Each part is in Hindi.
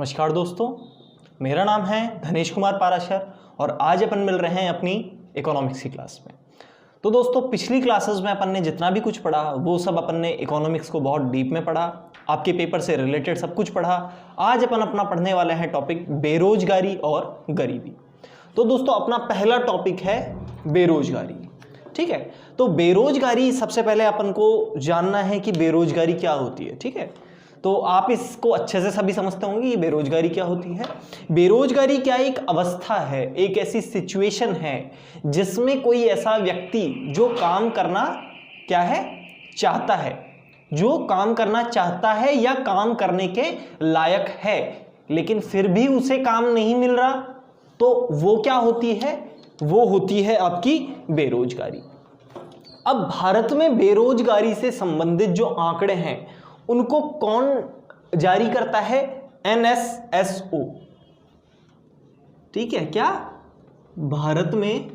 नमस्कार दोस्तों, मेरा नाम है धनेश कुमार पाराशर और आज अपन मिल रहे हैं अपनी इकोनॉमिक्स की क्लास में। तो दोस्तों, पिछली क्लासेस में अपन ने जितना भी कुछ पढ़ा वो सब अपन ने इकोनॉमिक्स को बहुत डीप में पढ़ा, आपके पेपर से रिलेटेड सब कुछ पढ़ा। आज अपन अपना पढ़ने वाले हैं टॉपिक बेरोजगारी और गरीबी। तो दोस्तों, अपना पहला टॉपिक है बेरोजगारी। ठीक है, तो बेरोजगारी सबसे पहले अपन को जानना है कि बेरोजगारी क्या होती है। ठीक है, तो आप इसको अच्छे से सभी समझते होंगे ये बेरोजगारी क्या होती है। बेरोजगारी क्या एक अवस्था है, एक ऐसी सिचुएशन है जिसमें कोई ऐसा व्यक्ति जो काम करना क्या है चाहता है, जो काम करना चाहता है या काम करने के लायक है, लेकिन फिर भी उसे काम नहीं मिल रहा, तो वो क्या होती है, वो होती है आपकी बेरोजगारी। अब भारत में बेरोजगारी से संबंधित जो आंकड़े हैं उनको कौन जारी करता है? NSSO। ठीक है, क्या भारत में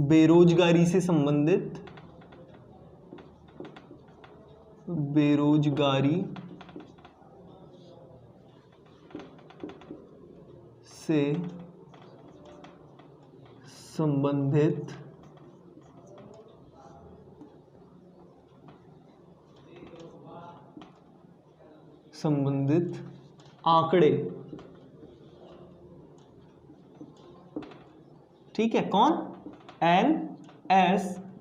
बेरोजगारी से संबंधित संबंधित आंकड़े। ठीक है, कौन? NSSO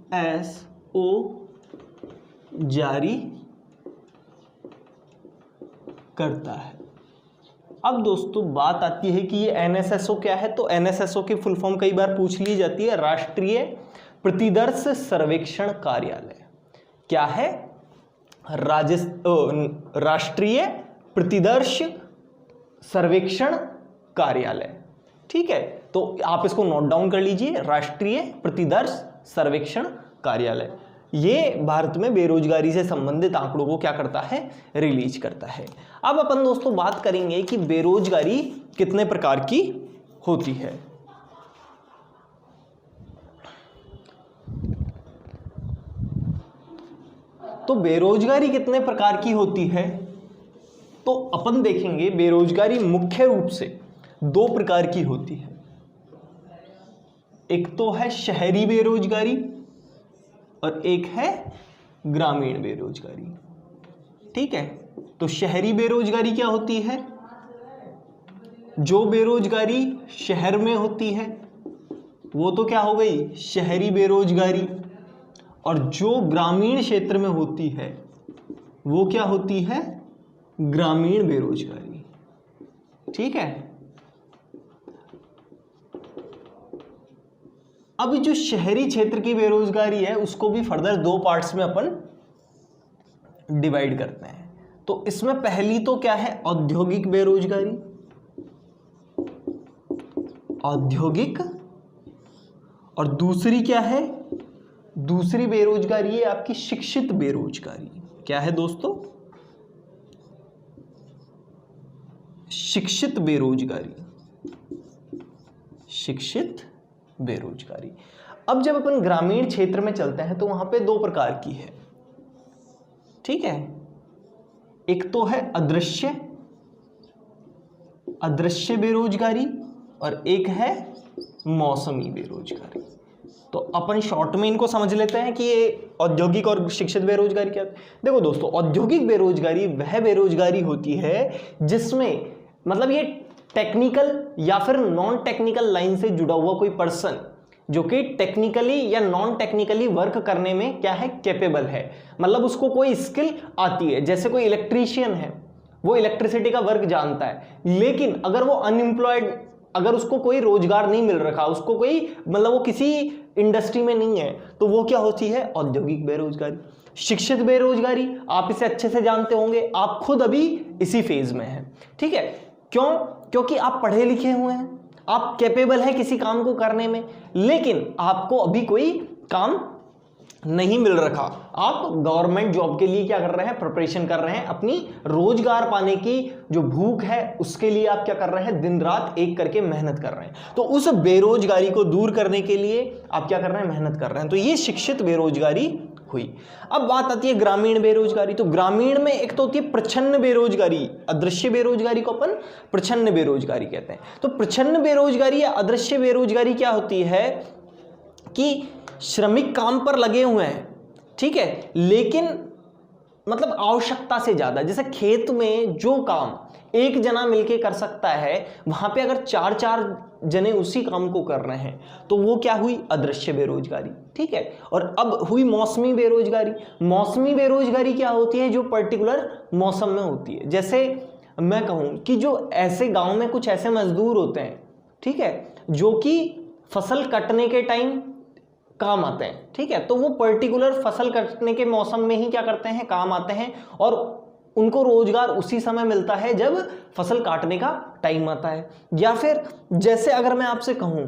जारी करता है। अब दोस्तों, बात आती है कि ये NSSO क्या है। तो NSSO की फुल फॉर्म कई बार पूछ ली जाती है, राष्ट्रीय प्रतिदर्श सर्वेक्षण कार्यालय। क्या है? राष्ट्रीय प्रतिदर्श सर्वेक्षण कार्यालय। ठीक है, तो आप इसको नोट डाउन कर लीजिए, राष्ट्रीय प्रतिदर्श सर्वेक्षण कार्यालय। ये भारत में बेरोजगारी से संबंधित आंकड़ों को क्या करता है? रिलीज करता है। अब अपन दोस्तों बात करेंगे कि बेरोजगारी कितने प्रकार की होती है। तो बेरोजगारी कितने प्रकार की होती है, तो अपन देखेंगे बेरोजगारी मुख्य रूप से दो प्रकार की होती है। एक तो है शहरी बेरोजगारी और एक है ग्रामीण बेरोजगारी। ठीक है, तो शहरी बेरोजगारी क्या होती है? जो बेरोजगारी शहर में होती है वो तो क्या हो गई? शहरी बेरोजगारी। और जो ग्रामीण क्षेत्र में होती है वो क्या होती है? ग्रामीण बेरोजगारी। ठीक है, अब जो शहरी क्षेत्र की बेरोजगारी है उसको भी फर्दर दो पार्ट्स में अपन डिवाइड करते हैं। तो इसमें पहली तो क्या है? औद्योगिक बेरोजगारी। औद्योगिक। और दूसरी क्या है? दूसरी बेरोजगारी है आपकी शिक्षित बेरोजगारी। क्या है दोस्तों? शिक्षित बेरोजगारी। शिक्षित बेरोजगारी। अब जब अपन ग्रामीण क्षेत्र में चलते हैं तो वहां पे दो प्रकार की है। ठीक है, एक तो है अदृश्य बेरोजगारी और एक है मौसमी बेरोजगारी। तो अपन शॉर्ट में इनको समझ लेते हैं कि ये औद्योगिक और शिक्षित बेरोजगारी क्या है। देखो दोस्तों, औद्योगिक बेरोजगारी वह बेरोजगारी होती है जिसमें मतलब ये टेक्निकल या फिर नॉन टेक्निकल लाइन से जुड़ा हुआ कोई पर्सन जो कि टेक्निकली या नॉन टेक्निकली वर्क करने में क्या है? कैपेबल है। मतलब उसको कोई स्किल आती है। जैसे कोई इलेक्ट्रीशियन है, वो इलेक्ट्रिसिटी का वर्क जानता है, लेकिन अगर वो अनएम्प्लॉयड, अगर उसको कोई रोजगार नहीं मिल रखा, उसको कोई मतलब वो किसी इंडस्ट्री में नहीं है, तो वो क्या होती है? औद्योगिक बेरोजगारी। शिक्षित बेरोजगारी आप इसे अच्छे से जानते होंगे, आप खुद अभी इसी फेज में हैं। ठीक है, क्यों? क्योंकि आप पढ़े लिखे हुए हैं, आप कैपेबल हैं किसी काम को करने में, लेकिन आपको अभी कोई काम नहीं मिल रखा। आप गवर्नमेंट जॉब के लिए क्या कर रहे हैं? प्रिपरेशन कर रहे हैं। अपनी रोजगार पाने की जो भूख है उसके लिए आप क्या कर रहे हैं? दिन रात एक करके मेहनत कर रहे हैं। तो उस बेरोजगारी को दूर करने के लिए आप क्या कर रहे हैं? मेहनत कर रहे हैं। तो ये शिक्षित बेरोजगारी हुई। अब बात आती है ग्रामीण बेरोजगारी। तो ग्रामीण में एक तो होती है प्रच्छन्न बेरोजगारी, अदृश्य बेरोजगारी को अपन प्रच्छन्न बेरोजगारी कहते हैं। तो प्रच्छन्न बेरोजगारी या अदृश्य बेरोजगारी क्या होती है कि श्रमिक काम पर लगे हुए हैं, ठीक है, लेकिन मतलब आवश्यकता से ज्यादा। जैसे खेत में जो काम एक जना मिलके कर सकता है, वहां पे अगर 4-4 जने उसी काम को कर रहे हैं, तो वो क्या हुई? अदृश्य बेरोजगारी, ठीक है। और अब हुई मौसमी बेरोजगारी। मौसमी बेरोजगारी क्या होती है? जो पर्टिकुलर मौसम में होती है। जैसे मैं कहूं कि जो ऐसे गांव में कुछ ऐसे मजदूर होते हैं, ठीक है, जो कि फसल कटने के टाइम काम आते हैं, ठीक है, तो वो पर्टिकुलर फसल कटने के मौसम में ही क्या करते हैं? काम आते हैं, और उनको रोजगार उसी समय मिलता है जब फसल काटने का टाइम आता है। या फिर जैसे अगर मैं आपसे कहूं,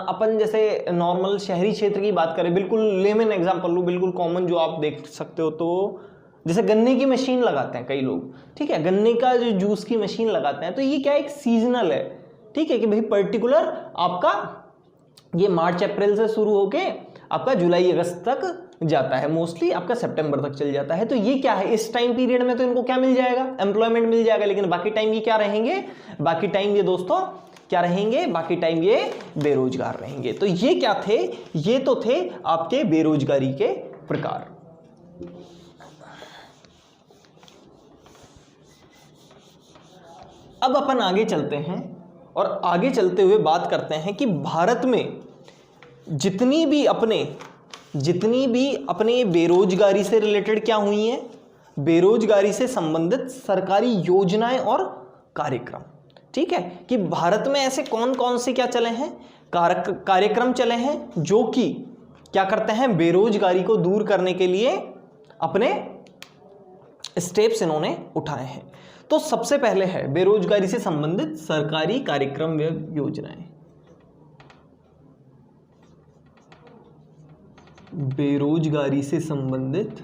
अपन जैसे नॉर्मल शहरी क्षेत्र की बात करें, बिल्कुल लेमन एग्जांपल लूं, बिल्कुल कॉमन जो आप देख सकते हो, तो जैसे गन्ने की मशीन लगाते हैं कई लोग, ठीक है, गन्ने का जो जूस की मशीन लगाते हैं, तो ये क्या एक सीजनल है, ठीक है, कि भाई पर्टिकुलर आपका ये मार्च अप्रैल से शुरू होके आपका जुलाई अगस्त तक जाता है, मोस्टली आपका सितंबर तक चल जाता है। तो ये क्या है? इस टाइम पीरियड में तो इनको क्या मिल जाएगा? एम्प्लॉयमेंट मिल जाएगा, लेकिन बाकी टाइम ये क्या रहेंगे? बाकी टाइम ये दोस्तों क्या रहेंगे? बाकी टाइम ये बेरोजगार रहेंगे। तो ये क्या थे? ये तो थे आपके बेरोजगारी के प्रकार। अब अपन आगे चलते हैं और आगे चलते हुए बात करते हैं कि भारत में जितनी भी अपने बेरोजगारी से रिलेटेड क्या हुई हैं, बेरोजगारी से संबंधित सरकारी योजनाएं और कार्यक्रम, ठीक है, कि भारत में ऐसे कौन कौन से क्या चले हैं? कार्यक्रम चले हैं जो कि क्या करते हैं? बेरोजगारी को दूर करने के लिए अपने स्टेप्स इन्होंने उठाए हैं। तो सबसे पहले है बेरोजगारी से संबंधित सरकारी कार्यक्रम व योजनाएं। बेरोजगारी से संबंधित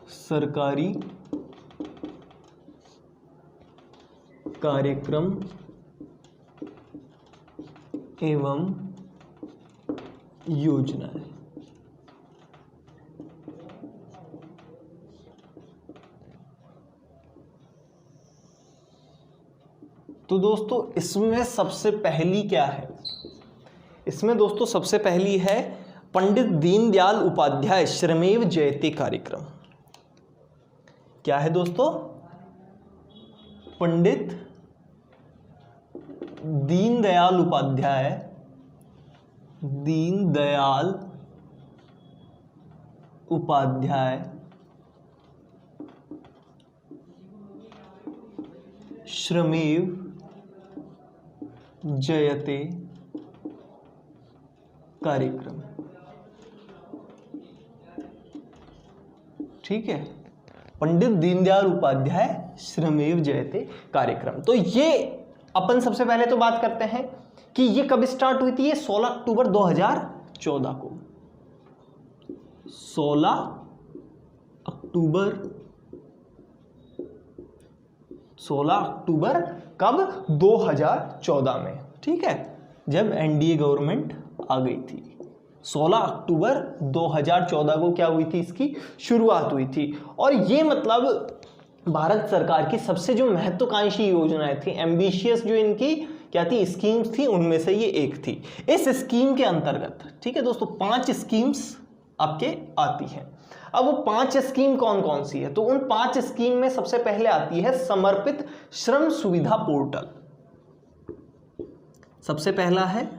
सरकारी कार्यक्रम एवं योजनाएं। तो दोस्तों इसमें सबसे पहली क्या है? इसमें दोस्तों सबसे पहली है पंडित दीनदयाल उपाध्याय श्रमेव जयते कार्यक्रम। क्या है दोस्तों? पंडित दीनदयाल उपाध्याय श्रमेव जयते कार्यक्रम, ठीक है, पंडित दीनदयाल उपाध्याय श्रमेव जयते कार्यक्रम। तो ये अपन सबसे पहले तो बात करते हैं कि ये कब स्टार्ट हुई थी? ये 16 अक्टूबर 2014 को, 16 अक्टूबर कब? 2014 में, ठीक है, जब एनडीए गवर्नमेंट आ गई थी। 16 अक्टूबर 2014 को क्या हुई थी? इसकी शुरुआत हुई थी। और ये मतलब भारत सरकार की सबसे जो महत्वाकांक्षी योजनाएं थी, एम्बिशियस जो इनकी क्या थी? स्कीम्स थी, उनमें से ये एक थी। इस स्कीम के अंतर्गत, ठीक है दोस्तों, 5 स्कीम्स आपके आती हैं। अब वो 5 स्कीम कौन कौन सी है? तो उन 5 स्कीम में सबसे पहले आती है समर्पित श्रम सुविधा पोर्टल। सबसे पहला है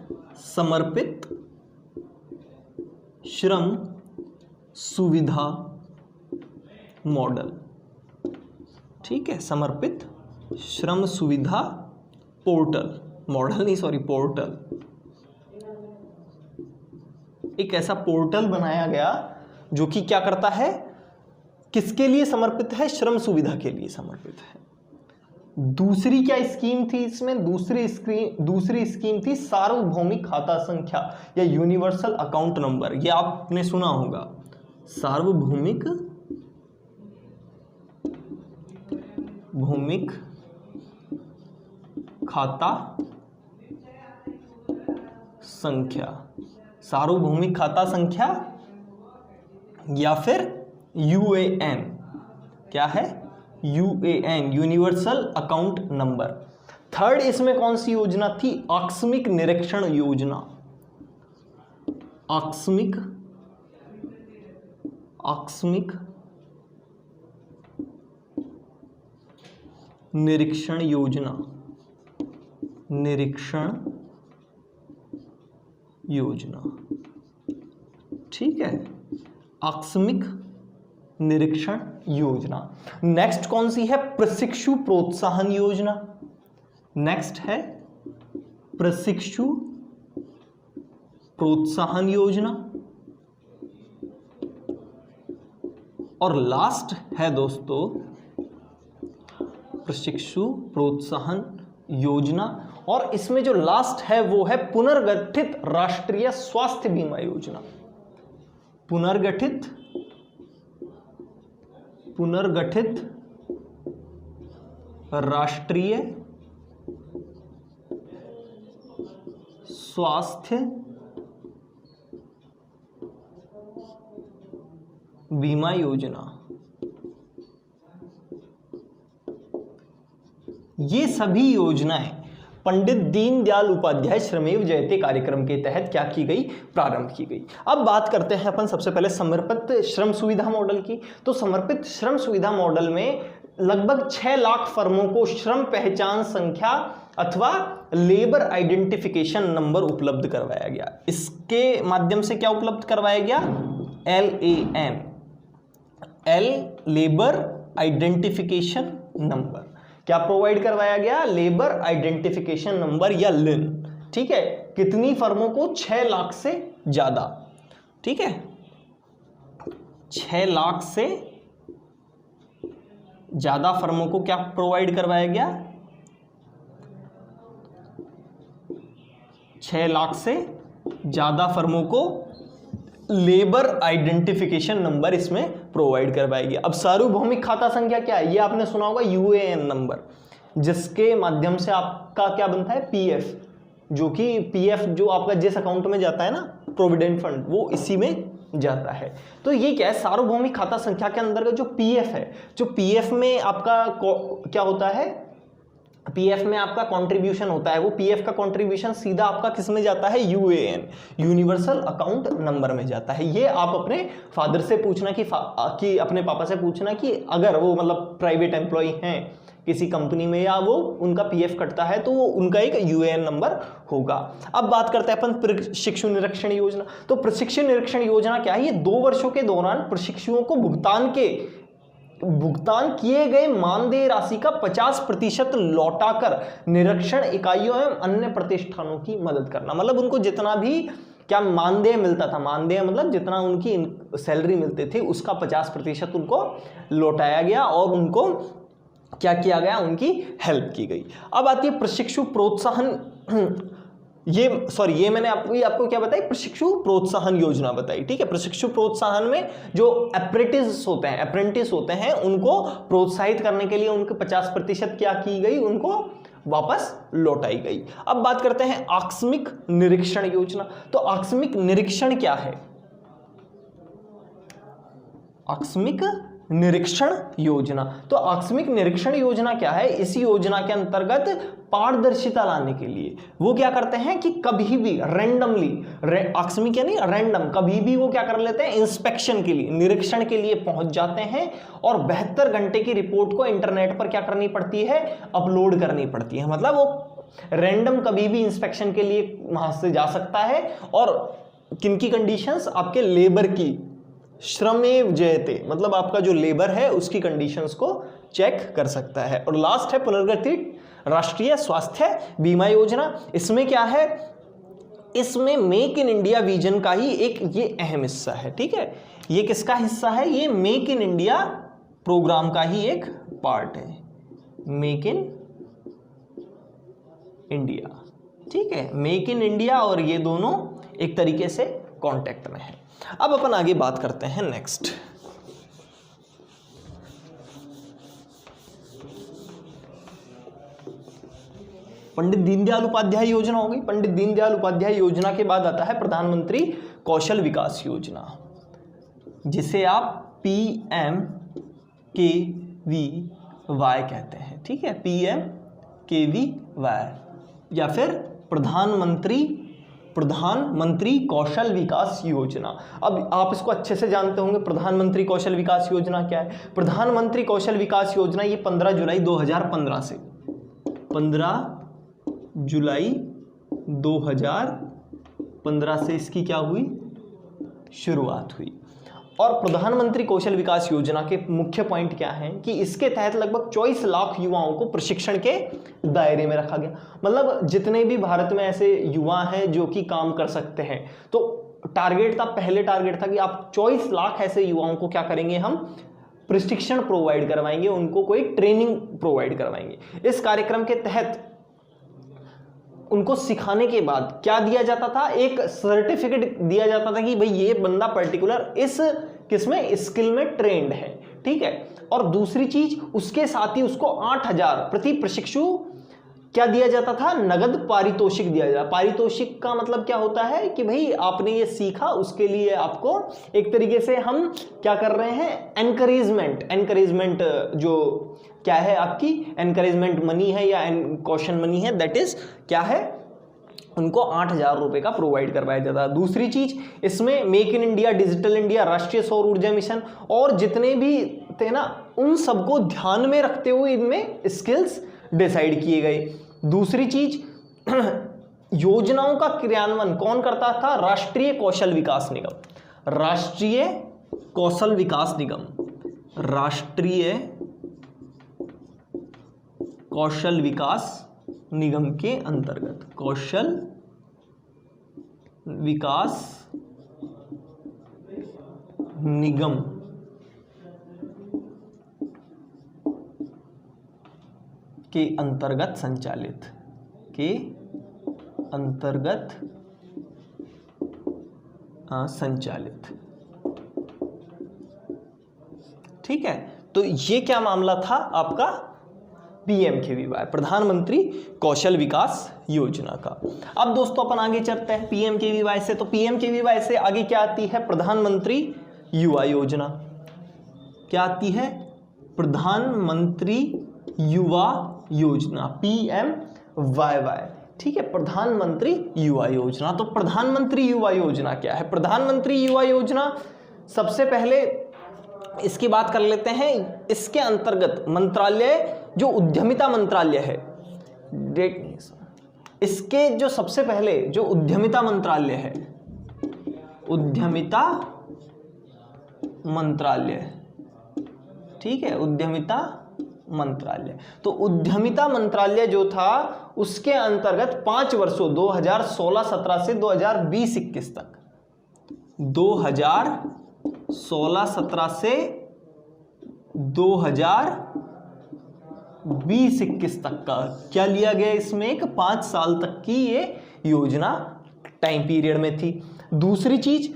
समर्पित श्रम सुविधा मॉडल, ठीक है, समर्पित श्रम सुविधा पोर्टल, मॉडल नहीं सॉरी पोर्टल। एक ऐसा पोर्टल बनाया गया जो कि क्या करता है? किसके लिए समर्पित है? श्रम सुविधा के लिए समर्पित है। दूसरी क्या स्कीम थी इसमें? दूसरी स्कीम थी सार्वभौमिक खाता संख्या या यूनिवर्सल अकाउंट नंबर। ये आपने सुना होगा, सार्वभौमिक खाता संख्या, सार्वभौमिक खाता संख्या या फिर यूएएन। क्या है? UAN, universal account number. Third इसमें कौन सी योजना थी? आकस्मिक निरीक्षण योजना। आकस्मिक निरीक्षण योजना, ठीक है, आकस्मिक निरीक्षण योजना। नेक्स्ट कौन सी है? प्रशिक्षु प्रोत्साहन योजना। नेक्स्ट है प्रशिक्षु प्रोत्साहन योजना। और लास्ट है दोस्तों प्रशिक्षु प्रोत्साहन योजना। और इसमें जो लास्ट है वो है पुनर्गठित राष्ट्रीय स्वास्थ्य बीमा योजना। पुनर्गठित राष्ट्रीय स्वास्थ्य बीमा योजना। ये सभी योजनाएं पंडित दीनदयाल उपाध्याय श्रमेव जयते कार्यक्रम के तहत क्या की गई? प्रारंभ की गई। अब बात करते हैं अपन सबसे पहले समर्पित श्रम सुविधा मॉडल की। तो समर्पित श्रम सुविधा मॉडल में लगभग 6 लाख फर्मों को श्रम पहचान संख्या अथवा लेबर आइडेंटिफिकेशन नंबर उपलब्ध करवाया गया। इसके माध्यम से क्या उपलब्ध करवाया गया? LAN, labour identification number. क्या प्रोवाइड करवाया गया? लेबर आइडेंटिफिकेशन नंबर या लिन। ठीक है, कितनी फर्मों को? 6 लाख से ज्यादा। ठीक है, 6 लाख से ज्यादा फर्मों को क्या प्रोवाइड करवाया गया? 6 लाख से ज्यादा फर्मों को लेबर आइडेंटिफिकेशन नंबर इसमें प्रोवाइड करवाया गया। अब सार्वभौमिक खाता संख्या क्या है? ये आपने सुना होगा यूएएन नंबर, जिसके माध्यम से आपका क्या बनता है? पीएफ, जो कि पीएफ जो आपका जिस अकाउंट में जाता है ना, प्रोविडेंट फंड, वो इसी में जाता है। तो ये क्या है? सार्वभौमिक खाता संख्या के अंतर्गत जो पीएफ है, जो पीएफ में आपका क्या होता है? पीएफ में आपका कंट्रीब्यूशन होता है, वो पीएफ का कंट्रीब्यूशन सीधा आपका किस में जाता है? यूएएन, यूनिवर्सल अकाउंट नंबर में जाता है। ये आप अपने फादर से पूछना कि अपने पापा से पूछना कि अगर वो मतलब प्राइवेट एम्प्लॉय हैं किसी कंपनी में या वो उनका पीएफ कटता है तो वो उनका एक यूएएन नंबर होगा। अब बात करते हैं अपन प्रशिक्षु निरीक्षण योजना। तो प्रशिक्षु निरीक्षण योजना क्या है? ये 2 वर्षों के दौरान प्रशिक्षुओं को भुगतान किए गए मानदेय राशि का 50% लौटाकर निरीक्षण इकाइयों एवं अन्य प्रतिष्ठानों की मदद करना। मतलब उनको जितना भी क्या मानदेय मिलता था, मानदेय मतलब जितना उनकी सैलरी मिलते थे उसका 50% उनको लौटाया गया और उनको क्या किया गया? उनकी हेल्प की गई। अब आती है प्रशिक्षु प्रोत्साहन। ये मैंने आपको क्या बताई? प्रशिक्षु प्रोत्साहन योजना बताई। ठीक है, प्रशिक्षु प्रोत्साहन में जो अप्रेंटिस होते हैं उनको प्रोत्साहित करने के लिए उनके 50% क्या की गई? उनको वापस लौटाई गई। अब बात करते हैं आकस्मिक निरीक्षण योजना। तो आकस्मिक निरीक्षण क्या है? आकस्मिक निरीक्षण योजना। तो आकस्मिक निरीक्षण योजना क्या है? इसी योजना के अंतर्गत पारदर्शिता लाने के लिए वो क्या करते हैं कि कभी भी रैंडमली, आकस्मिक यानी रैंडम, कभी भी वो क्या कर लेते हैं? इंस्पेक्शन के लिए, निरीक्षण के लिए पहुंच जाते हैं और 72 घंटे की रिपोर्ट को इंटरनेट पर क्या करनी पड़ती है? अपलोड करनी पड़ती है। मतलब वो रैंडम कभी भी इंस्पेक्शन के लिए वहां से जा सकता है और किनकी कंडीशंस? आपके लेबर की, श्रमेव जयते, मतलब आपका जो लेबर है उसकी कंडीशंस को चेक कर सकता है। और लास्ट है पुनर्गठित राष्ट्रीय स्वास्थ्य बीमा योजना। इसमें क्या है? इसमें मेक इन इंडिया विजन का ही एक ये अहम हिस्सा है। ठीक है, ये किसका हिस्सा है? ये मेक इन इंडिया प्रोग्राम का ही एक पार्ट है, मेक इन इंडिया। ठीक है, मेक इन इंडिया और ये दोनों एक तरीके से कांटेक्ट में है। अब अपन आगे बात करते हैं नेक्स्ट। पंडित दीनदयाल उपाध्याय योजना हो गई। पंडित दीनदयाल उपाध्याय योजना के बाद आता है प्रधानमंत्री कौशल विकास योजना, जिसे आप PMKVY कहते हैं, ठीक है, PMKVY या फिर प्रधानमंत्री कौशल विकास योजना। अब आप इसको अच्छे से जानते होंगे, प्रधानमंत्री कौशल विकास योजना क्या है। प्रधानमंत्री कौशल विकास योजना ये 15 जुलाई 2015 से 15 जुलाई 2015 से इसकी क्या हुई, शुरुआत हुई। और प्रधानमंत्री कौशल विकास योजना के मुख्य पॉइंट क्या हैं कि इसके तहत लगभग 24 लाख युवाओं को प्रशिक्षण के दायरे में रखा गया। मतलब जितने भी भारत में ऐसे युवा हैं जो कि काम कर सकते हैं, तो टारगेट था, पहले टारगेट था कि आप 24 लाख ऐसे युवाओं को क्या करेंगे, हम प्रशिक्षण प्रोवाइड करवाएंगे, उनको कोई ट्रेनिंग प्रोवाइड करवाएंगे। इस कार्यक्रम के तहत उनको सिखाने के बाद क्या दिया जाता था, एक सर्टिफिकेट दिया जाता था कि भाई ये बंदा पर्टिकुलर इस किसमें, स्किल में ट्रेंड है, ठीक है। और दूसरी चीज, उसके साथ ही उसको 8,000 प्रति प्रशिक्षु क्या दिया जाता था, नगद पारितोषिक दिया जाता। पारितोषिक का मतलब क्या होता है कि भाई आपने ये सीखा, उसके लिए आपको एक तरीके से हम क्या कर रहे हैं, एनकरेजमेंट जो क्या है आपकी एनकरेजमेंट मनी है या कॉशन मनी है, दैट इज क्या है, उनको 8,000 रुपए का प्रोवाइड करवाया जाता है। दूसरी चीज, इसमें make in India, digital India, राष्ट्रीय सौर ऊर्जा मिशन और जितने भी थे ना, उन सबको ध्यान में रखते हुए इनमें स्किल्स डिसाइड किए गए। दूसरी चीज, योजनाओं का क्रियान्वयन कौन करता था, राष्ट्रीय कौशल विकास निगम। राष्ट्रीय कौशल विकास निगम, राष्ट्रीय कौशल विकास निगम के अंतर्गत, कौशल विकास निगम के अंतर्गत संचालित, ठीक है। तो ये क्या मामला था आपका, PMKVY, प्रधानमंत्री कौशल विकास योजना का। अब दोस्तों अपन आगे चलते हैं PMKVY से। तो PMKVY से आगे क्या आती है, प्रधानमंत्री युवा योजना। क्या आती है, प्रधानमंत्री युवा योजना, PMYY, ठीक है, प्रधानमंत्री युवा योजना। तो प्रधानमंत्री युवा योजना क्या है, प्रधानमंत्री युवा योजना सबसे पहले इसकी बात कर लेते हैं। इसके अंतर्गत मंत्रालय जो उद्यमिता मंत्रालय है, इसके जो सबसे पहले जो उद्यमिता मंत्रालय है, उद्यमिता मंत्रालय, ठीक है, उद्यमिता मंत्रालय। तो उद्यमिता मंत्रालय जो था उसके अंतर्गत 5 वर्षों 2016-17 से 2020-21 तक, 2016-17 से 2020-21 तक का क्या लिया गया, इसमें एक 5 साल तक की ये योजना टाइम पीरियड में थी। दूसरी चीज,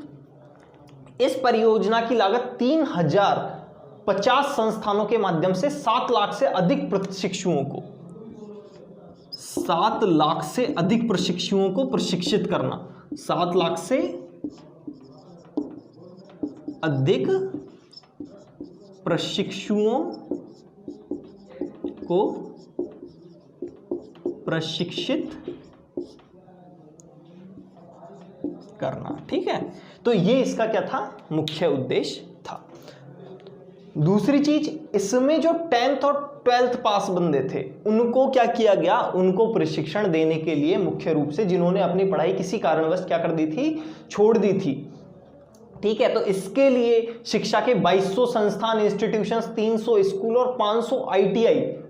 इस परियोजना की लागत 3050 संस्थानों के माध्यम से 7 लाख से अधिक प्रशिक्षुओं को, 7 लाख से अधिक प्रशिक्षुओं को प्रशिक्षित करना, 7 लाख से अधिक प्रशिक्षुओं को प्रशिक्षित करना, ठीक है। तो ये इसका क्या था, मुख्य उद्देश्य था। दूसरी चीज, इसमें जो 10th और 12th पास बंदे थे उनको क्या किया गया, उनको प्रशिक्षण देने के लिए, मुख्य रूप से जिन्होंने अपनी पढ़ाई किसी कारणवश क्या कर दी थी, छोड़ दी थी, ठीक है। तो इसके लिए शिक्षा के 2200 संस्थान, इंस्टीट्यूशंस, 300 स्कूल और 500 ITI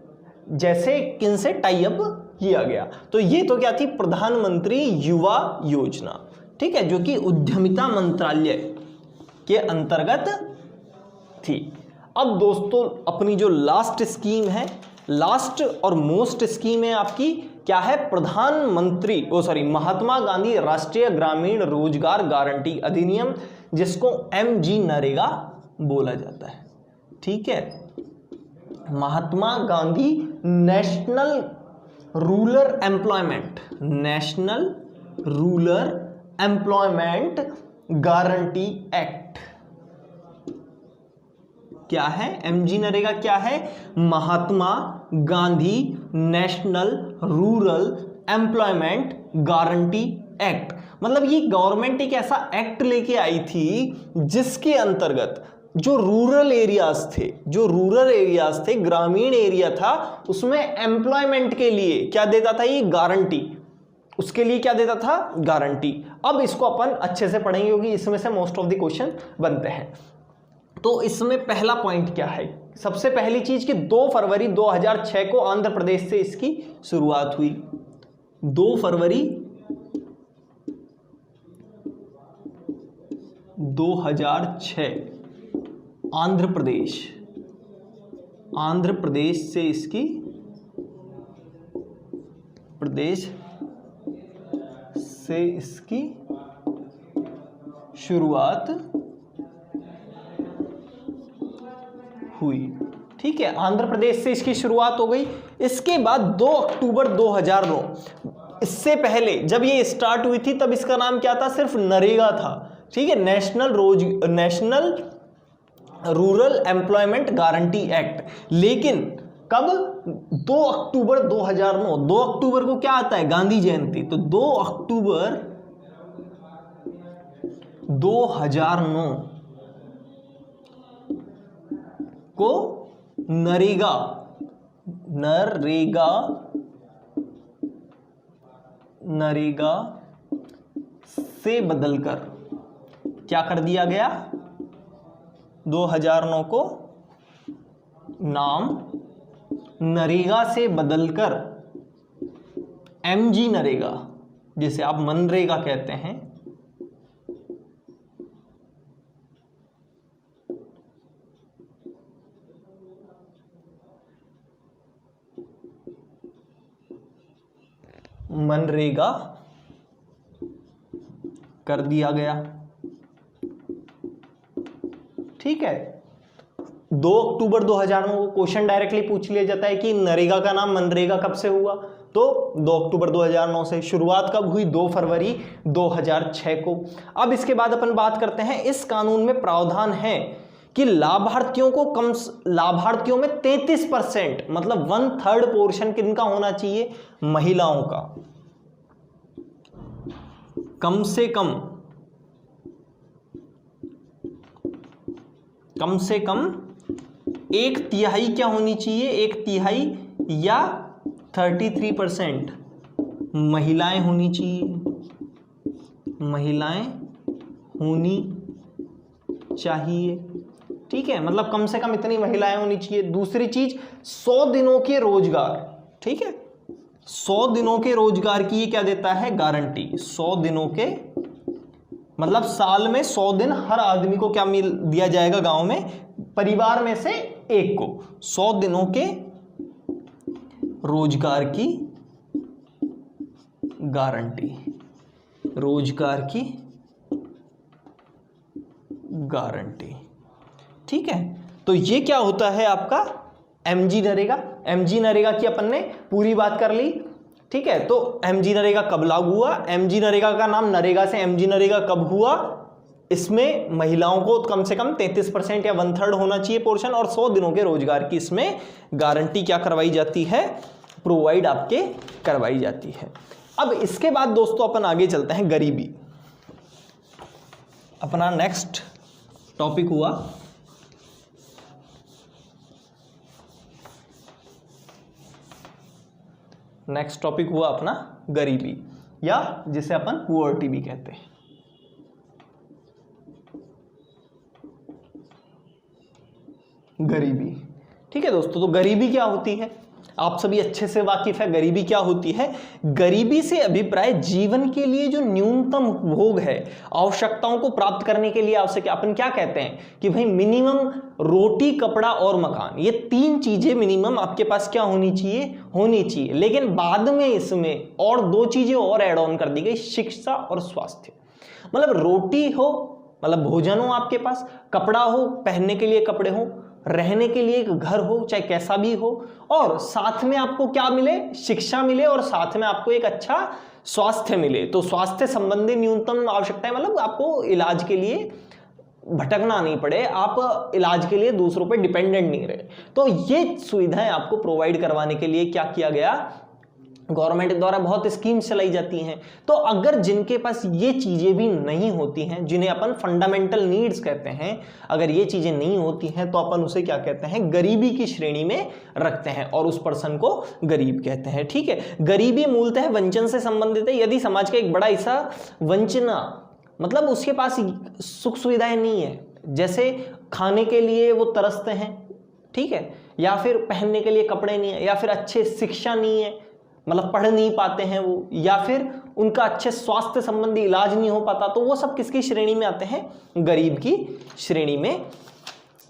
जैसे किनसे टाई अप किया गया। तो ये तो क्या थी, प्रधानमंत्री युवा योजना, ठीक है, जो कि उद्यमिता मंत्रालय के अंतर्गत थी। अब दोस्तों अपनी जो लास्ट स्कीम है, लास्ट और मोस्ट स्कीम है आपकी क्या है, प्रधानमंत्री महात्मा गांधी राष्ट्रीय ग्रामीण रोजगार गारंटी अधिनियम, जिसको MG नरेगा बोला जाता है। ठीक है, Mahatma Gandhi national rural employment guarantee act. क्या है, MG नरेगा क्या है, Mahatma Gandhi national rural employment guarantee act. मतलब ये गवर्नमेंट एक ऐसा एक्ट लेके आई थी जिसके अंतर्गत जो रूरल एरियाज थे, ग्रामीण एरिया था, उसमें एम्प्लॉयमेंट के लिए क्या देता था, ये गारंटी, उसके लिए क्या देता था, गारंटी। अब इसको अपन अच्छे से पढ़ेंगे क्योंकि इसमें से मोस्ट ऑफ द क्वेश्चन बनते हैं। तो इसमें पहला पॉइंट क्या है, सबसे पहली चीज कि 2 फरवरी 2006 को आंध्र प्रदेश से इसकी शुरुआत हुई। 2 फरवरी 2006 आंध्र प्रदेश से इसकी शुरुआत हुई। ठीक है, आंध्र प्रदेश से इसकी शुरुआत हो गई। इसके बाद 2 अक्टूबर 2009, इससे पहले जब ये स्टार्ट हुई थी तब इसका नाम क्या था, सिर्फ नरेगा था। ठीक है, national rural employment guarantee act. लेकिन कब, 2 अक्टूबर 2009, 2 अक्टूबर को क्या आता है, गांधी जयंती। तो 2 अक्टूबर 2009 को नरेगा से बदलकर क्या कर दिया गया, 2009 को नाम नरेगा से बदलकर MG नरेगा, जिसे आप मनरेगा कहते हैं, मनरेगा कर दिया गया। ठीक है, 2 अक्टूबर 2009 को क्वेश्चन डायरेक्टली पूछ लिया जाता है कि नरेगा का नाम मनरेगा कब से हुआ, तो 2 अक्टूबर 2009 से। शुरुआत कब हुई, 2 फरवरी 2006 को। अब इसके बाद अपन बात करते हैं, इस कानून में प्रावधान है कि लाभार्थियों में 33%, मतलब 1/3 पोर्शन किनका होना चाहिए, महिलाओं का। कम से कम 1/3 क्या होनी चाहिए, 1/3 या 33% महिलाएं होनी चाहिए। ठीक है, मतलब कम से कम इतनी महिलाएं होनी चाहिए। दूसरी चीज, 100 दिनों के रोजगार। ठीक है, 100 दिनों के रोजगार की ये क्या देता है, गारंटी। 100 दिनों के मतलब साल में 100 दिन हर आदमी को क्या मिल दिया जाएगा, गांव में परिवार में से एक को 100 दिनों के रोजगार की गारंटी। ठीक है, तो ये क्या होता है आपका MG नरेगा की अपन ने पूरी बात कर ली। ठीक है, तो MG नरेगा कब लागू हुआ, MG नरेगा का नाम नरेगा से MG नरेगा कब हुआ, इसमें महिलाओं को कम से कम 33% या 1/3 होना चाहिए पोर्शन, और 100 दिनों के रोजगार की इसमें गारंटी क्या करवाई जाती है, प्रोवाइड आपके करवाई जाती है। अब इसके बाद दोस्तों अपन आगे चलते हैं, गरीबी। अपना नेक्स्ट टॉपिक हुआ अपना गरीबी, या जिसे अपन पुअर्टी भी कहते हैं। गरीबी। ठीक है दोस्तों, तो गरीबी क्या होती है, आप सभी अच्छे से वाकिफ है गरीबी क्या होती है। गरीबी से अभिप्राय जीवन के लिए जो न्यूनतम भोग है, आवश्यकताओं को प्राप्त करने के लिए आवश्यक, अपन क्या कहते हैं कि भाई मिनिमम रोटी, कपड़ा और मकान, ये 3 चीजें मिनिमम आपके पास क्या होनी चाहिए। लेकिन बाद में इसमें और 2 चीजें और ऐड ऑन कर दी गई, शिक्षा और स्वास्थ्य। मतलब रोटी हो, मतलब भोजन हो आपके पास, कपड़ा हो, पहनने के लिए कपड़े हो, रहने के लिए एक घर हो, चाहे कैसा भी हो, और साथ में आपको क्या मिले, शिक्षा मिले, और साथ में आपको एक अच्छा स्वास्थ्य मिले। तो स्वास्थ्य संबंधी न्यूनतम आवश्यकताएं, मतलब आपको इलाज के लिए भटकना नहीं पड़े, आप इलाज के लिए दूसरों पे डिपेंडेंट नहीं रहे। तो ये सुविधाएं आपको प्रोवाइड करवाने के लिए क्या किया गया, गवर्नमेंट द्वारा बहुत स्कीम्स चलाई जाती हैं। तो अगर जिनके पास ये चीजें भी नहीं होती हैं, जिन्हें अपन फंडामेंटल नीड्स कहते हैं, अगर ये चीजें नहीं होती हैं तो अपन उसे क्या कहते हैं, गरीबी की श्रेणी में रखते हैं और उस पर्सन को गरीब कहते हैं। ठीक है, गरीबी मूलतः वंचन से संबंधित है। यदि समाज का एक बड़ा हिस्सा वंचना, मतलब उसके पास सुख सुविधाएं नहीं है, जैसे खाने के लिए वो तरसते हैं, ठीक है, या फिर पहनने के लिए कपड़े नहीं है, या फिर अच्छे शिक्षा नहीं है, मतलब पढ़ नहीं पाते हैं वो, या फिर उनका अच्छे स्वास्थ्य संबंधी इलाज नहीं हो पाता, तो वो सब किसकी श्रेणी में आते हैं, गरीब की श्रेणी में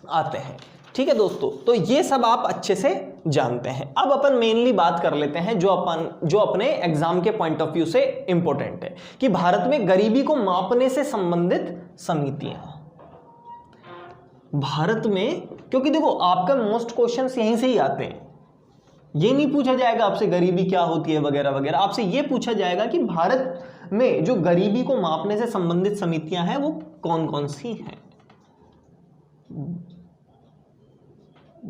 आते हैं। ठीक है दोस्तों, तो ये सब आप अच्छे से जानते हैं। अब अपन मेनली बात कर लेते हैं जो अपने एग्जाम के पॉइंट ऑफ व्यू से इंपॉर्टेंट है, कि भारत में गरीबी को मापने से संबंधित समितियां। भारत में, क्योंकि देखो आपका मोस्ट क्वेश्चंस यहीं से ही आते हैं, ये नहीं पूछा जाएगा आपसे गरीबी क्या होती है वगैरह वगैरह, आपसे ये पूछा जाएगा कि भारत में जो गरीबी को मापने से संबंधित समितियां हैं वो कौन कौन सी हैं।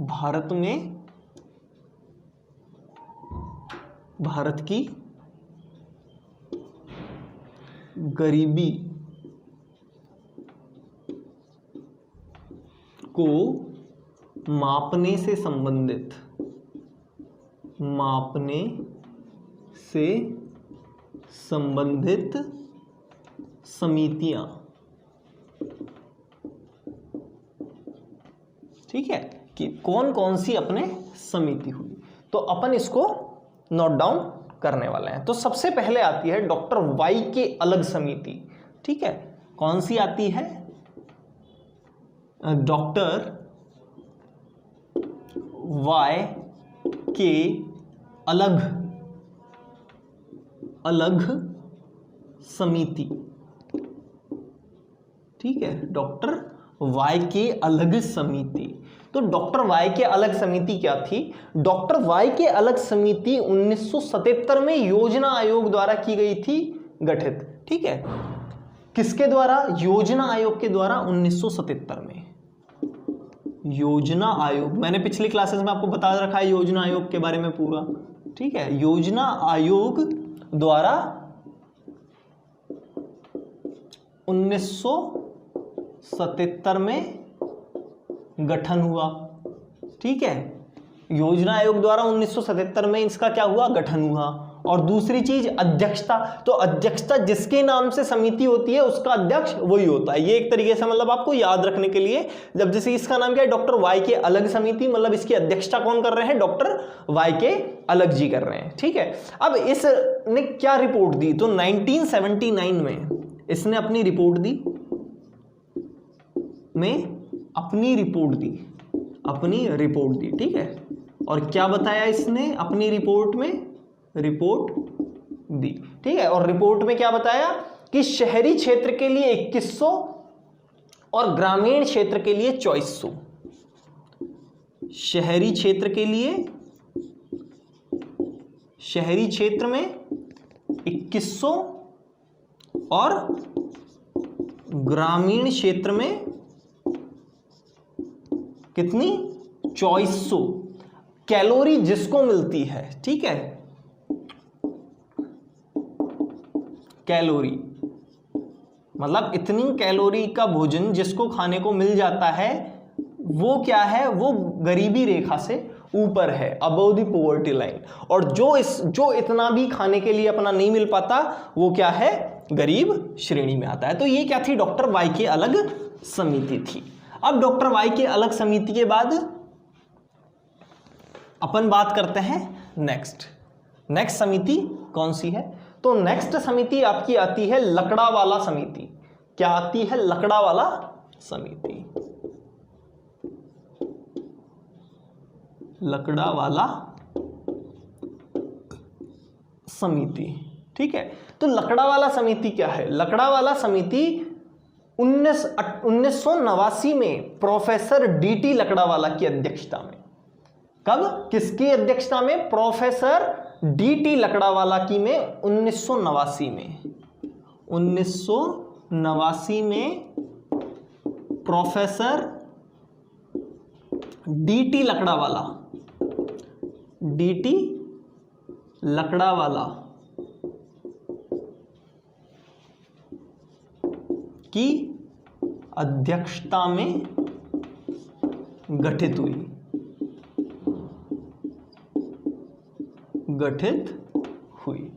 भारत में, भारत की गरीबी को मापने से संबंधित समितियां। ठीक है, कि कौन कौन सी अपने समिति हुई, तो अपन इसको नोट डाउन करने वाले हैं। तो सबसे पहले आती है डॉक्टर वाई के अलग समिति। ठीक है, कौन सी आती है, डॉक्टर वाई के अलग समिति। ठीक है, डॉक्टर वाई के अलग समिति। तो डॉक्टर वाई के अलग समिति क्या थी, डॉक्टर वाई के अलग समिति 1977 में योजना आयोग द्वारा की गई थी गठित। ठीक है, किसके द्वारा, योजना आयोग के द्वारा 1977 में। योजना आयोग, मैंने पिछली क्लासेस में आपको बता रखा है योजना आयोग के बारे में पूरा। ठीक है, योजना आयोग द्वारा 1977 में गठन हुआ। ठीक है, योजना आयोग द्वारा 1977 में इसका क्या हुआ, गठन हुआ। और दूसरी चीज अध्यक्षता, तो अध्यक्षता जिसके नाम से समिति होती है उसका अध्यक्ष वही होता है। ये एक तरीके से मतलब आपको याद रखने के लिए, जब जैसे इसका नाम क्या है, डॉक्टर वाई के अलग समिति, मतलब इसकी अध्यक्षता कौन कर रहे हैं, डॉक्टर वाई के अलग जी कर रहे हैं। ठीक है, अब इसने क्या रिपोर्ट दी, तो 1979 में इसने अपनी रिपोर्ट दी, ठीक है, और क्या बताया इसने अपनी रिपोर्ट में, रिपोर्ट दी। ठीक है, और रिपोर्ट में क्या बताया कि शहरी क्षेत्र के लिए 2100 और ग्रामीण क्षेत्र के लिए 2400। शहरी क्षेत्र में 2100 और ग्रामीण क्षेत्र में कितनी, 2400 कैलोरी जिसको मिलती है। ठीक है, कैलोरी मतलब इतनी कैलोरी का भोजन जिसको खाने को मिल जाता है वो क्या है, वो गरीबी रेखा से ऊपर है, अबव द पॉवर्टी लाइन। और जो इतना भी खाने के लिए अपना नहीं मिल पाता वो क्या है, गरीब श्रेणी में आता है। तो ये क्या थी, डॉक्टर वाई की अलग समिति थी। अब डॉक्टर वाई के अलग समिति के बाद अपन बात करते हैं नेक्स्ट समिति कौन सी है? तो नेक्स्ट समिति आपकी आती है लकड़ावाला समिति। क्या आती है? लकड़ावाला समिति। लकड़ावाला समिति, ठीक है। तो लकड़ावाला समिति क्या है? लकड़ावाला समिति 1989 में प्रोफेसर डीटी लकड़ावाला की अध्यक्षता में। कब? किसकी अध्यक्षता में? प्रोफेसर डीटी लकड़ावाला की में 1989 में प्रोफेसर डीटी लकड़ावाला की अध्यक्षता में गठित हुई,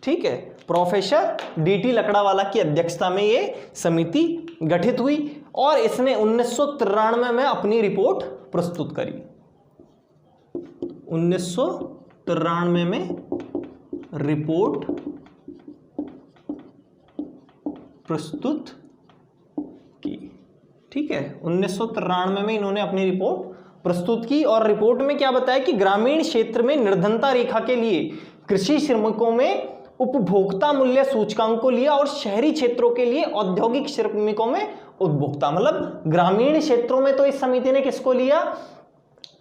ठीक है। प्रोफेसर डीटी लकड़ावाला की अध्यक्षता में ये समिति गठित हुई और इसने 1993 में अपनी रिपोर्ट प्रस्तुत करी। 1993 में रिपोर्ट प्रस्तुत की, ठीक है। 1993 में इन्होंने अपनी रिपोर्ट प्रस्तुत की और रिपोर्ट में क्या बताया कि ग्रामीण क्षेत्र में निर्धनता रेखा के लिए कृषि श्रमिकों में उपभोक्ता मूल्य सूचकांक को लिया और शहरी क्षेत्रों के लिए औद्योगिक श्रमिकों में उपभोक्ता, मतलब ग्रामीण क्षेत्रों में तो इस समिति ने किसको लिया?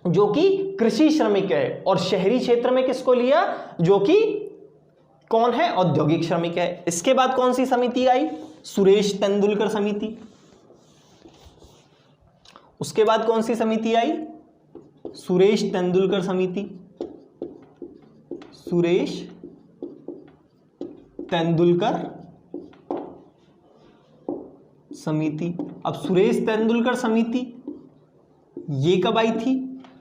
जो कि कृषि श्रमिक है, और शहरी क्षेत्र में किसको लिया? जो कि कौन है? औद्योगिक श्रमिक है। इसके बाद कौन सी समिति आई? सुरेश तेंदुलकर समिति। उसके बाद कौन सी समिति आई? सुरेश तेंदुलकर समिति। सुरेश तेंदुलकर समिति। अब सुरेश तेंदुलकर समिति ये कब आई थी?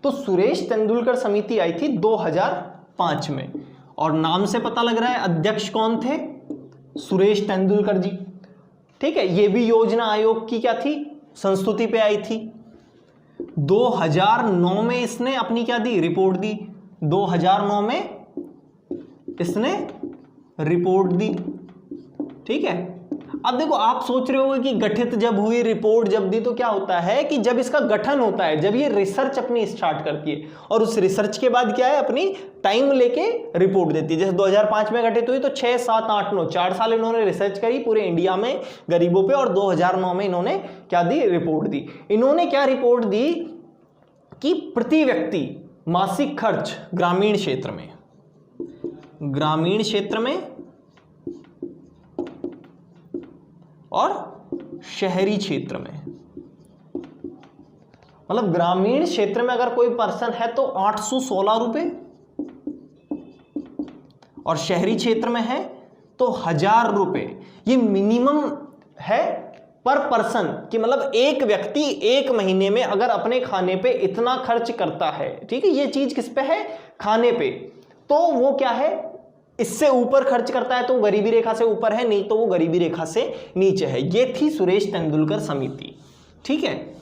तो सुरेश तेंदुलकर समिति आई थी 2005 में, और नाम से पता लग रहा है अध्यक्ष कौन थे? सुरेश तेंदुलकर जी, ठीक है। ये भी योजना आयोग की क्या थी? संस्तुति पे आई थी। 2009 में इसने अपनी क्या दी? रिपोर्ट दी। 2009 में इसने रिपोर्ट दी, ठीक है। अब देखो, आप सोच रहे होंगे कि गठित जब हुई, रिपोर्ट जब दी, तो क्या होता है कि जब इसका गठन होता है, जब ये रिसर्च अपनी स्टार्ट करती है, और उस रिसर्च के बाद क्या है, अपनी टाइम लेके रिपोर्ट देती है। जैसे 2005 में गठित हुई तो 6, 7, 8, 9 4 साल इन्होंने रिसर्च करी पूरे इंडिया में गरीबों पे, और 2009 में इन्होंने क्या दी? रिपोर्ट दी। इन्होंने क्या रिपोर्ट दी कि प्रति व्यक्ति मासिक खर्च ग्रामीण क्षेत्र में और शहरी क्षेत्र में, मतलब ग्रामीण क्षेत्र में अगर कोई पर्सन है तो 816 रुपए, और शहरी क्षेत्र में है तो 1000 रुपए। ये मिनिमम है पर पर्सन, कि मतलब एक व्यक्ति एक महीने में अगर अपने खाने पे इतना खर्च करता है, ठीक है। ये चीज किस पे है? खाने पे। तो वो क्या है? इससे ऊपर खर्च करता है तो गरीबी रेखा से ऊपर है, नहीं तो वो गरीबी रेखा से नीचे है। ये थी सुरेश तेंदुलकर समिति, ठीक है।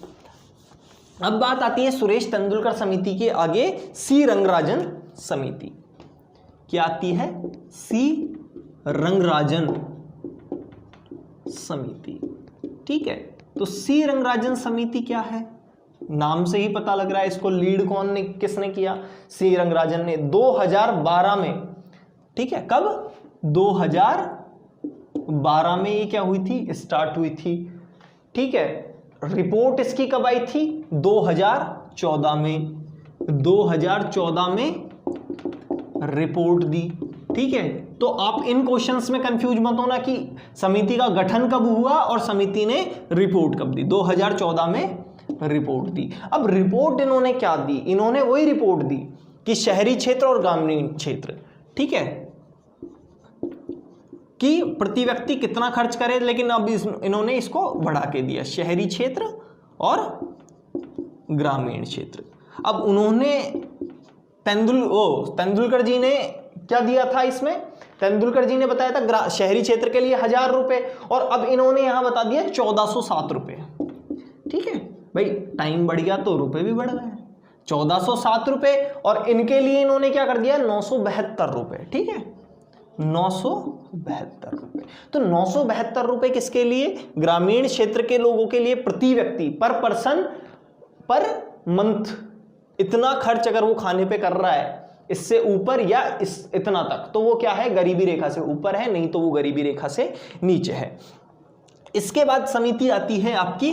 अब बात आती है सुरेश तेंदुलकर समिति के आगे सी रंगराजन समिति। क्या आती है? सी रंगराजन समिति, ठीक है। तो सी रंगराजन समिति क्या है? नाम से ही पता लग रहा है, इसको लीड किसने किया? सी रंगराजन ने 2012 में, ठीक है। कब? 2012 में ये क्या हुई थी? स्टार्ट हुई थी, ठीक है। रिपोर्ट इसकी कब आई थी? 2014 में। 2014 में रिपोर्ट दी, ठीक है। तो आप इन क्वेश्चंस में कंफ्यूज मत होना कि समिति का गठन कब हुआ और समिति ने रिपोर्ट कब दी। 2014 में रिपोर्ट दी। अब रिपोर्ट इन्होंने क्या दी? इन्होंने वही रिपोर्ट दी कि शहरी क्षेत्र और ग्रामीण क्षेत्र, ठीक है, कि प्रति व्यक्ति कितना खर्च करे, लेकिन अब इन्होंने इसको बढ़ा के दिया, शहरी क्षेत्र और ग्रामीण क्षेत्र। अब उन्होंने तेंदुलकर जी ने क्या दिया था इसमें? तेंदुलकर जी ने बताया था शहरी क्षेत्र के लिए 1000 रुपए, और अब इन्होंने यहां बता दिया 1407 रुपए, ठीक है। भाई टाइम बढ़ गया तो रुपए भी बढ़ गए, 1407 रुपए, और इनके लिए इन्होंने क्या कर दिया 972 रुपए, ठीक है 972 रुपए। तो 972 रुपए किसके लिए, ग्रामीण क्षेत्र के लोगों के लिए प्रति व्यक्ति, पर पर्सन पर मंथ, इतना खर्च अगर वो खाने पे कर रहा है इससे ऊपर या इतना तक, तो वो क्या है, गरीबी रेखा से ऊपर है, नहीं तो वो गरीबी रेखा से नीचे है। इसके बाद समिति आती है आपकी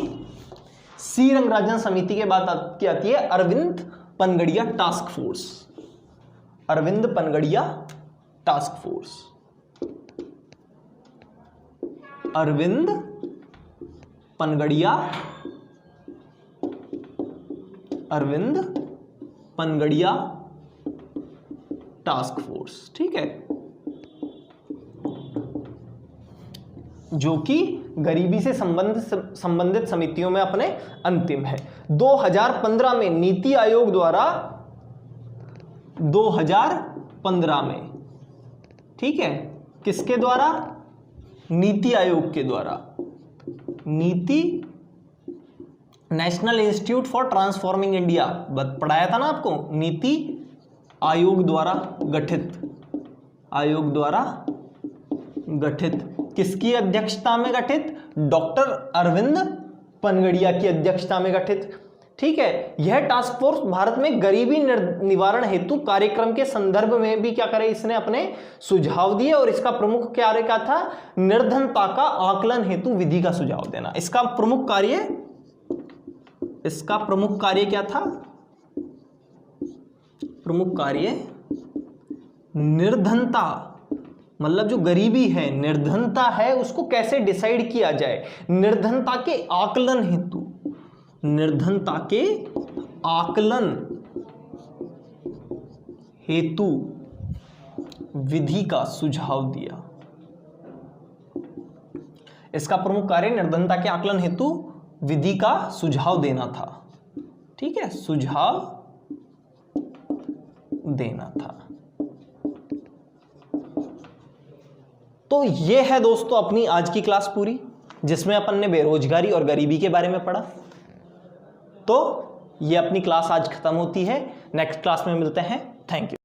सी रंगराजन समिति के बाद क्या आती है Arvind Panagariya task force. Arvind Panagariya task force, Arvind Panagariya, Arvind Panagariya task force, ठीक है, जो कि गरीबी से संबंधित समितियों में अपने अंतिम है। 2015 में नीति आयोग द्वारा, 2015 में, ठीक है, किसके द्वारा, नीति आयोग के द्वारा, नीति national institute for transforming India, पढ़ाया था ना आपको, नीति आयोग द्वारा गठित, आयोग द्वारा गठित, किसकी अध्यक्षता में गठित, डॉक्टर अरविंद पनगड़िया की अध्यक्षता में गठित, ठीक है। यह टास्क फोर्स भारत में गरीबी निवारण हेतु कार्यक्रम के संदर्भ में भी क्या करे, इसने अपने सुझाव दिए, और इसका प्रमुख कार्य क्या था, निर्धनता का आकलन हेतु विधि का सुझाव देना। इसका प्रमुख कार्य क्या था, प्रमुख कार्य निर्धनता, मतलब जो गरीबी है, निर्धनता है, उसको कैसे डिसाइड किया जाए, निर्धनता के आकलन हेतु, निर्धनता के आकलन हेतु विधि का सुझाव दिया। इसका प्रमुख कार्य निर्धनता के आकलन हेतु विधि का सुझाव देना था, ठीक है, सुझाव देना था। तो ये है दोस्तों अपनी आज की क्लास पूरी, जिसमें अपन ने बेरोजगारी और गरीबी के बारे में पढ़ा। तो ये अपनी क्लास आज खत्म होती है, नेक्स्ट क्लास में मिलते हैं, थैंक यू।